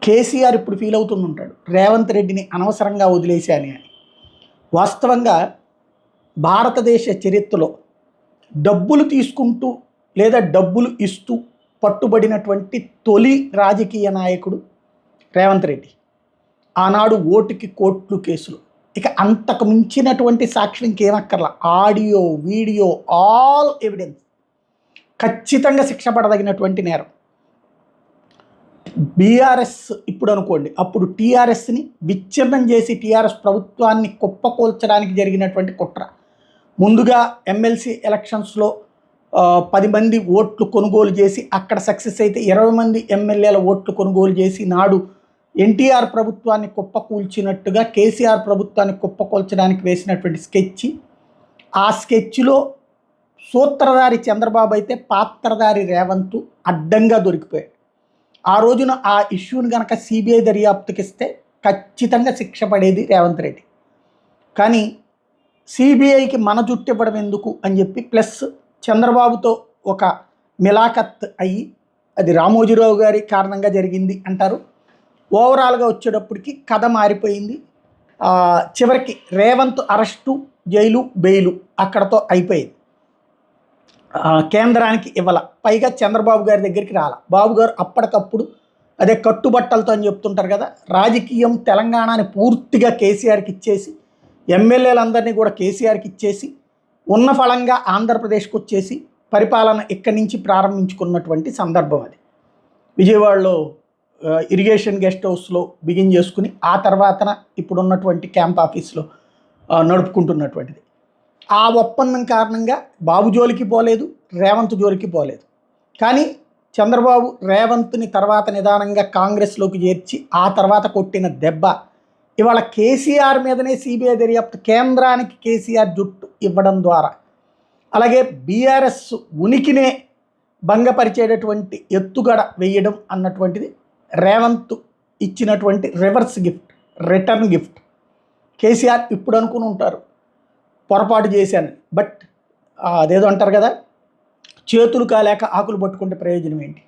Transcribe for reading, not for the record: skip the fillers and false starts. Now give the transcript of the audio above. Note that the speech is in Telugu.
కేసీఆర్ ఇప్పుడు ఫీల్ అవుతుంటాడు రేవంత్ రెడ్డిని అనవసరంగా వదిలేశాని అని. వాస్తవంగా భారతదేశ చరిత్రలో డబ్బులు తీసుకుంటూ లేదా డబ్బులు ఇస్తూ పట్టుబడినటువంటి తొలి రాజకీయ నాయకుడు రేవంత్ రెడ్డి. ఆనాడు ఓటుకి కోట్లు కేసులు, ఇక అంతకు మించినటువంటి సాక్ష్యం ఇంకేమక్కర్లా. ఆడియో, వీడియో, ఆల్ ఎవిడెన్స్, ఖచ్చితంగా శిక్ష పడదగినటువంటి నేరం. బీఆర్ఎస్ ఇప్పుడు అనుకోండి, అప్పుడు టీఆర్ఎస్ని విచ్ఛిన్నం చేసి టీఆర్ఎస్ ప్రభుత్వాన్ని కుప్పకూల్చడానికి జరిగినటువంటి కుట్ర. ముందుగా ఎమ్మెల్సీ ఎలక్షన్స్లో 10 మంది ఓట్లు కొనుగోలు చేసి అక్కడ సక్సెస్ అయితే 20 మంది ఎమ్మెల్యేల ఓట్లు కొనుగోలు చేసి నాడు ఎన్టీఆర్ ప్రభుత్వాన్ని కుప్పకూల్చినట్టుగా కేసీఆర్ ప్రభుత్వాన్ని కుప్పకూల్చడానికి వేసినటువంటి స్కెచ్. ఆ స్కెచ్లో సూత్రధారి చంద్రబాబు అయితే పాత్రధారి రేవంత్ అడ్డంగా దొరికిపోయాడు. ఆ రోజున ఆ ఇష్యూని కనుక సిబిఐ దర్యాప్తుకి ఇస్తే ఖచ్చితంగా శిక్ష పడేది రేవంత్ రెడ్డి. కానీ సిబిఐకి మన జుట్టు ఇవ్వడం ఎందుకు అని చెప్పి, ప్లస్ చంద్రబాబుతో ఒక మిలాఖత్ అయ్యి, అది రామోజీరావు గారి కారణంగా జరిగింది అంటారు. ఓవరాల్గా వచ్చేటప్పటికి కథ మారిపోయింది. చివరికి రేవంత్ అరెస్టు, జైలు, బెయిలు అక్కడతో అయిపోయింది. కేంద్రానికి ఇవ్వాల, పైగా చంద్రబాబు గారి దగ్గరికి రాల. బాబు గారు అప్పటికప్పుడు అదే కట్టుబట్టలతో అని చెప్తుంటారు కదా, రాజకీయం తెలంగాణని పూర్తిగా కేసీఆర్కి ఇచ్చేసి, ఎమ్మెల్యేలందరినీ కూడా కేసీఆర్కి ఇచ్చేసి, ఉన్న ఫలంగా ఆంధ్రప్రదేశ్కి వచ్చేసి పరిపాలన ఇక్కడి నుంచి ప్రారంభించుకున్నటువంటి సందర్భం అది. విజయవాడలో ఇరిగేషన్ గెస్ట్ హౌస్లో బిగిన్ చేసుకుని ఆ తర్వాతన ఇప్పుడున్నటువంటి క్యాంప్ ఆఫీస్లో నడుపుకుంటున్నటువంటిది. ఆ ఒప్పందం కారణంగా బాబు జోలికి పోలేదు, రేవంత్ జోలికి పోలేదు. కానీ చంద్రబాబు రేవంత్ని తర్వాత నిదానంగా కాంగ్రెస్లోకి చేర్చి ఆ తర్వాత కొట్టిన దెబ్బ ఇవాళ కేసీఆర్ మీదనే సిబిఐ దర్యాప్తు, కేంద్రానికి కేసీఆర్ జుట్టు ఇవ్వడం ద్వారా, అలాగే బీఆర్ఎస్ ఉనికినే భంగపరిచేటటువంటి ఎత్తుగడ వేయడం అన్నటువంటిది రేవంత్ ఇచ్చినటువంటి reverse gift, return gift. KCR ఇప్పుడు అనుకుని ఉంటారు పొరపాటు చేశాను, బట్ అదేదో అంటారు కదా, చేతులు కాలేక ఆకులు పట్టుకుంటే ప్రయోజనం ఏంటి.